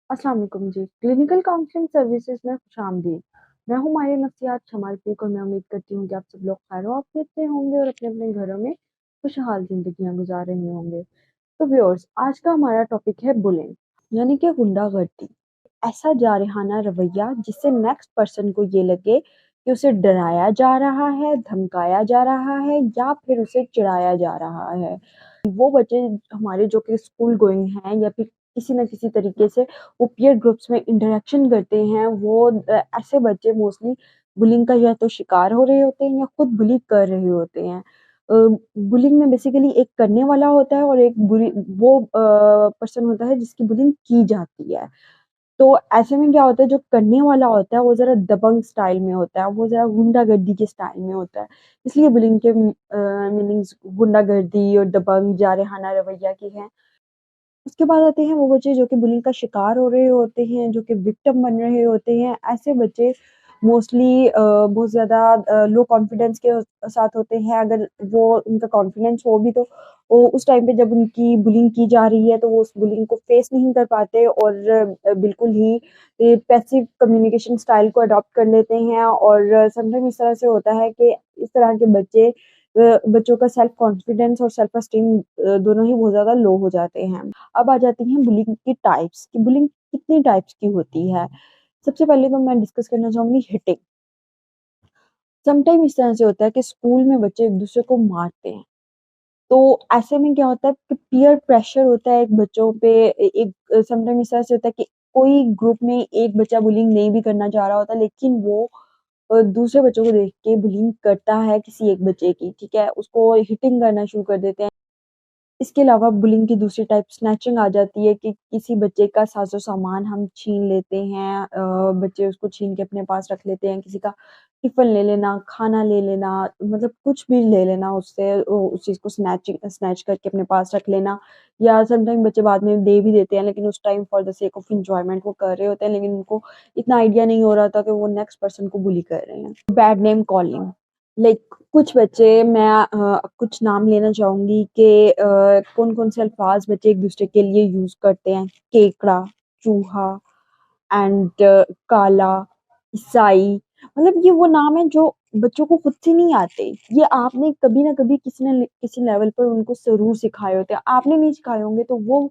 अस्सलाम वालेकुम जी। Clinical counselling services में खुशामदीद। मैं हूँ माहिर नफ्सियात शमाल फीक और मैं उम्मीद करती हूँ कि आप सब लोग खैर आफियत से होंगे और अपने-अपने घरों में खुशहाल ज़िंदगियाँ गुज़ार रहे होंगे। तो व्यूअर्स, आज का हमारा टॉपिक है बुलिंग, यानी कि गुंडागर्दी। ऐसा जारहाना रवैया जिससे नेक्स्ट पर्सन को ये लगे कि उसे डराया जा रहा है, धमकाया जा रहा है या फिर उसे चिढ़ाया जा रहा है। वो बच्चे हमारे जो कि स्कूल गोइंग हैं या फिर किसी न किसी तरीके से वो पीयर ग्रुप्स में इंटरेक्शन करते हैं, वो ऐसे बच्चे मोस्टली बुलिंग का या तो शिकार हो रहे होते हैं या खुद बुली कर रहे होते हैं। बुलिंग में बेसिकली एक करने वाला होता है और एक बुरी वो पर्सन होता है जिसकी बुलिंग की जाती है। तो ऐसे में क्या होता है, जो करने वाला होता है वो ज़रा दबंग स्टाइल में होता है, वो ज़रा गुंडागर्दी के स्टाइल में होता है। इसलिए बुलिंग के मीनिंग्स गुंडागर्दी और दबंग, जारहाना रवैया की हैं। उसके बाद आते हैं वो बच्चे जो कि बुलिंग का शिकार हो रहे होते हैं, जो कि विक्टिम बन रहे होते हैं। ऐसे बच्चे मोस्टली बहुत ज़्यादा लो कॉन्फिडेंस के साथ होते हैं। अगर वो उनका कॉन्फिडेंस हो भी तो वो उस टाइम पे जब उनकी बुलिंग की जा रही है तो वो उस बुलिंग को फेस नहीं कर पाते और बिल्कुल ही पैसिव कम्युनिकेशन स्टाइल को अडॉप्ट कर लेते हैं और समटाइम इस तरह से होता है कि इस तरह के बच्चों का सेल्फ कॉन्फिडेंस और सेल्फ एस्टीम दोनों ही बहुत ज़्यादा लो हो जाते हैं। अब आ जाती हैं बुलिंग की टाइप्स कि बुलिंग कितनी टाइप्स की होती है। सबसे पहले तो मैं डिस्कस करना चाहूँगी हिटिंग। समटाइम इस तरह से होता है कि स्कूल में बच्चे एक-दूसरे को मारते हैं। तो ऐसे में क्या होता है कि पीयर प्रेशर होता है एक बच्चों पे एक समटाइम इस तरह से होता है कि कोई ग्रुप में एक बच्चा बुलिंग नहीं भी करना चाह रहा होता लेकिन वो दूसरे बच्चों को देख के बुलिंग करता है किसी एक बच्चे की, ठीक है? उसको हिटिंग करना शुरू कर देते हैं। इसके अलावा बुलिंग की दूसरी टाइप स्नैचिंग आ जाती है कि किसी बच्चे का साज़ो-सामान हम छीन लेते हैं, बच्चे उसको छीन के अपने पास रख लेते हैं, किसी का टिफ़िन ले लेना, खाना ले लेना, मतलब कुछ भी ले लेना उससे उस चीज़ को स्नैच करके अपने पास रख लेना या समटाइम बच्चे बाद में दे भी देते हैं, लेकिन उस time for the sake of enjoyment वो कर रहे होते हैं, लेकिन उनको इतना आइडिया नहीं हो रहा था कि वो नेक्स्ट पर्सन को बुली कर रहे हैं। बैड नेम कॉलिंग, लाइक कुछ बच्चे मैं कुछ नाम लेना चाहूँगी कि कौन-कौन से अल्फ़ाज़ बच्चे एक-दूसरे के लिए यूज़ करते हैं। केकड़ा, चूहा एंड काला, ईसाई, मतलब ये वो नाम है जो बच्चों को खुद से नहीं आते। ये आपने कभी न कभी किसी लेवल पर उनको ज़रूर सिखाए होते हैं। आपने नहीं सिखाए होंगे तो वो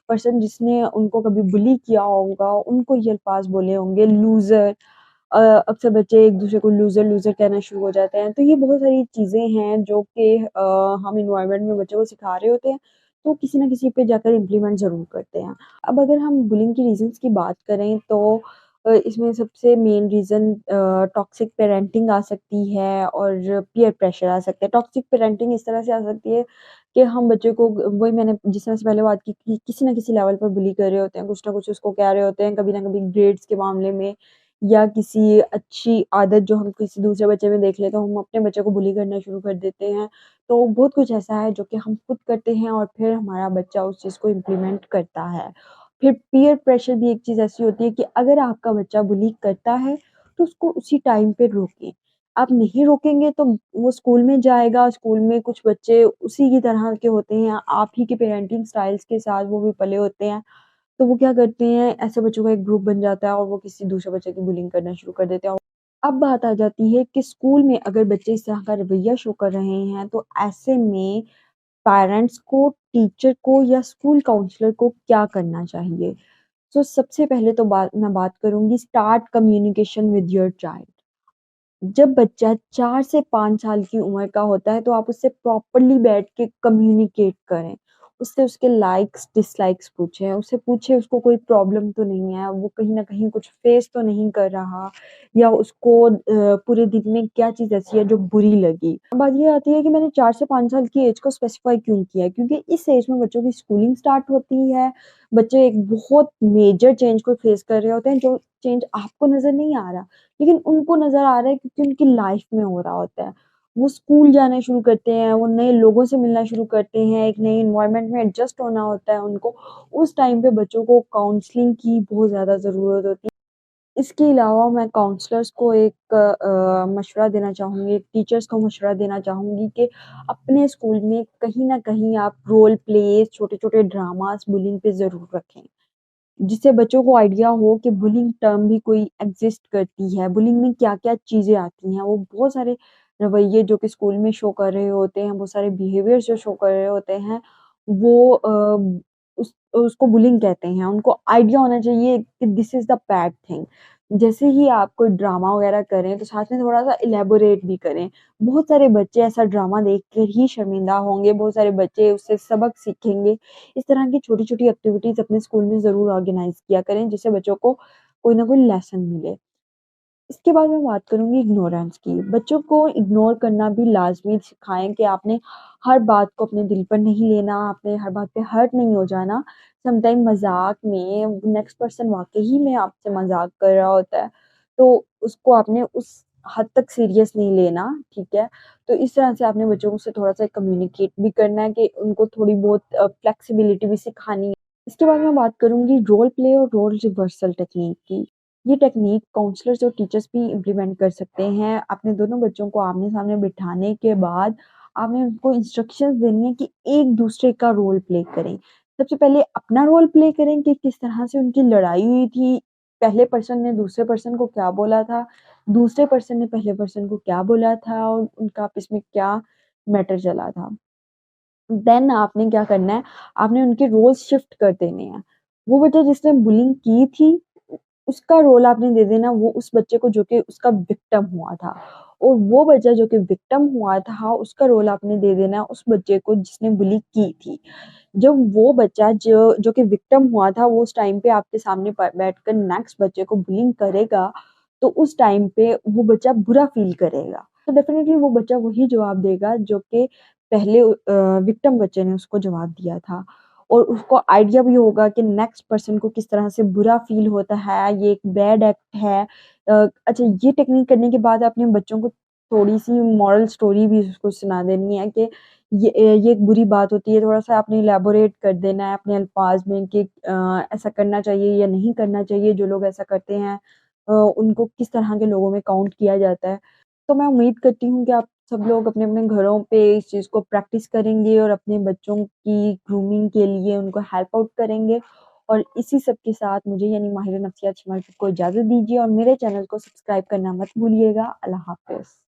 पर्सन जिसने उनको कभी बुली किया होगा, उनको ये अल्फ़ाज़ बोले होंगे। लूज़र, अक्सर बच्चे एक-दूसरे को लूज़र लूज़र कहना शुरू हो जाते हैं। तो ये बहुत सारी चीज़ें हैं जो कि हम एनवायरनमेंट में बच्चों को सिखा रहे होते हैं, तो किसी न किसी पे जाकर इम्प्लीमेंट ज़रूर करते हैं। अब अगर हम बुलिंग की रीज़न्स की बात करें तो इसमें सबसे मेन रीज़न टॉक्सिक पेरेंटिंग आ सकती है और पीयर प्रेशर आ सकता है। टॉक्सिक पेरेंटिंग इस तरह से आ सकती है कि हम बच्चे को वही मैंने जिस तरह से पहले बात की कि किसी न किसी लेवल पर बुली कर रहे होते हैं, कुछ न कुछ उसको कह रहे होते हैं, कभी न कभी ग्रेड्स के मामले में या किसी अच्छी आदत जो हम किसी दूसरे बच्चे में देख लें, तो हम अपने बच्चे को बुली करना शुरू कर देते हैं। तो बहुत कुछ ऐसा है जो कि हम खुद करते हैं और फिर हमारा बच्चा उस चीज़ को इम्प्लीमेंट करता है। फिर पीयर प्रेशर भी एक चीज़ ऐसी होती है कि अगर आपका बच्चा बुली करता है, तो उसको उसी टाइम पे रोकें। आप नहीं रोकेंगे तो वो स्कूल में जाएगा, स्कूल में कुछ बच्चे उसी की तरह के होते हैं, आप ही के पेरेंटिंग स्टाइल्स के साथ वो भी पले होते हैं। तो वो क्या करते हैं, ऐसे बच्चों का एक ग्रुप बन जाता है और वो किसी दूसरे बच्चे की बुलिंग करना शुरू कर देते हैं। अब बात आ जाती है कि स्कूल में अगर बच्चे इस तरह का रवैया शो कर रहे हैं, तो ऐसे में पेरेंट्स को, टीचर को या स्कूल काउंसलर को क्या करना चाहिए? तो सबसे पहले तो मैं बात करूँगी start communication with your child. जब बच्चा 4 से 5 साल की उम्र का होता है, तो आप उससे प्रॉपर्ली बैठ के कम्युनिकेट करें। उससे उसके लाइक्स, डिसलाइक्स पूछें, उससे पूछें उसको कोई प्रॉब्लम तो नहीं है, वो कहीं न कहीं कुछ फेस तो नहीं कर रहा या उसको पूरे दिन में क्या चीज़ ऐसी है जो बुरी लगी। अब बात ये आती है कि मैंने 4 से 5 साल की एज को स्पेसिफ़ाई क्यों किया है? क्योंकि इस एज में बच्चों की स्कूलिंग स्टार्ट होती है, बच्चे एक बहुत मेजर चेंज को फेस कर रहे होते हैं, जो चेंज आपको नज़र नहीं आ रहा। लेकिन उनको नज़र आ रहा है क्योंकि उनकी लाइफ में हो रहा होता है। वो स्कूल जाना शुरू करते हैं, वो नए लोगों से मिलना शुरू करते हैं, एक नए एनवायरनमेंट में एडजस्ट होना होता है उनको। उस टाइम पे बच्चों को काउंसलिंग की बहुत ज़्यादा ज़रूरत होती है। इसके अलावा मैं काउंसलर्स को एक मशवरा देना चाहूँगी, टीचर्स को मशवरा देना चाहूँगी कि अपने स्कूल में कहीं न कहीं आप रोल प्लेज़, छोटे-छोटे ड्रामास बुलिंग पे ज़रूर रखें। जिससे बच्चों को आइडिया हो कि बुलिंग टर्म भी कोई एग्ज़िस्ट करती है, बुलिंग में क्या-क्या चीज़ें आती हैं। वो बहुत सारे रवैये जो कि स्कूल में शो कर रहे होते हैं, बहुत सारे बिहेवियर्स जो शो कर रहे होते हैं, वो उसको बुलिंग कहते हैं। उनको आइडिया होना चाहिए कि this is the bad thing. जैसे ही आप कोई ड्रामा वगैरह करें, तो साथ में थोड़ा-सा इलैबोरेट भी करें। बहुत सारे बच्चे ऐसा ड्रामा देखकर ही शर्मिंदा होंगे, बहुत सारे बच्चे उससे सबक सीखेंगे। इस तरह की छोटी-छोटी एक्टिविटीज़ अपने स्कूल में ज़रूर ऑर्गेनाइज़ किया करें, जिससे बच्चों को कोई ना कोई लेसन मिले। इसके बाद मैं बात करूँगी इग्नोरेंस की। बच्चों को इग्नोर करना भी लाज़मी सिखाएँ कि आपने हर बात को अपने दिल पर नहीं लेना, आपने हर बात पे हर्ट नहीं हो जाना। समटाइम मज़ाक में नेक्स्ट पर्सन वाक़ई में आपसे मज़ाक कर रहा होता है, तो उसको आपने उस हद तक सीरियस नहीं लेना, ठीक है? तो इस तरह से आपने बच्चों से थोड़ा-सा कम्युनिकेट भी करना है कि उनको थोड़ी बहुत फ्लेक्सिबिलिटी भी सिखानी है। इसके बाद मैं बात करूँगी रोल प्ले और रोल रिवर्सल टेक्नीक की। ये टेक्नीक काउंसलर्स और टीचर्स भी इम्प्लीमेंट कर सकते हैं। आपने दोनों बच्चों को आमने-सामने बिठाने के बाद आपने उनको इंस्ट्रक्शंस देनी है कि एक-दूसरे का रोल प्ले करें। सबसे पहले अपना रोल प्ले करें कि किस तरह से उनकी लड़ाई हुई थी। पहले पर्सन ने दूसरे पर्सन को क्या बोला था, दूसरे पर्सन ने पहले पर्सन को क्या बोला था और उनका आपस में क्या मैटर चला था। देन आपने क्या करना है, आपने उनके रोल्स शिफ्ट कर देने हैं। वो बच्चा जिसने बुलिंग की थी, उसका रोल आपने दे देना वो उस बच्चे को जो कि उसका विक्टिम हुआ था और वो बच्चा जो कि विक्टिम हुआ था, उसका रोल आपने दे देना है उस बच्चे को जिसने बुली की थी। जब वो बच्चा जो कि विक्टिम हुआ था, वो उस टाइम पे आपके सामने बैठकर नेक्स्ट बच्चे को बुलिंग करेगा, तो उस टाइम पे वो बच्चा बुरा फ़ील करेगा। तो डेफ़िनिटली वो बच्चा वही जवाब देगा जो कि पहले विक्टिम बच्चे ने उसको जवाब दिया था और उसको आइडिया भी होगा कि नेक्स्ट पर्सन को किस तरह से बुरा फ़ील होता है, ये एक बैड एक्ट है। अच्छा ये टेक्निक करने के बाद आपने बच्चों को थोड़ी-सी मॉरल स्टोरी भी उसको सुना देनी है कि ये एक बुरी बात होती है, थोड़ा-सा आपने इलैबोरेट कर देना है अपने अल्फ़ाज़ में कि ऐसा करना चाहिए या नहीं करना चाहिए, जो लोग ऐसा करते हैं उनको किस तरह के लोगों में काउंट किया जाता है। तो मैं उम्मीद करती हूँ कि आप सब लोग अपने-अपने घरों पे इस चीज़ को प्रैक्टिस करेंगे और अपने बच्चों की ग्रूमिंग के लिए उनको हेल्प आउट करेंगे और इसी सब के साथ मुझे यानी माहिर नफ्सियात शमाल को इजाज़त दीजिए और मेरे चैनल को सब्सक्राइब करना मत भूलिएगा। अल्लाह हाफ़िज़।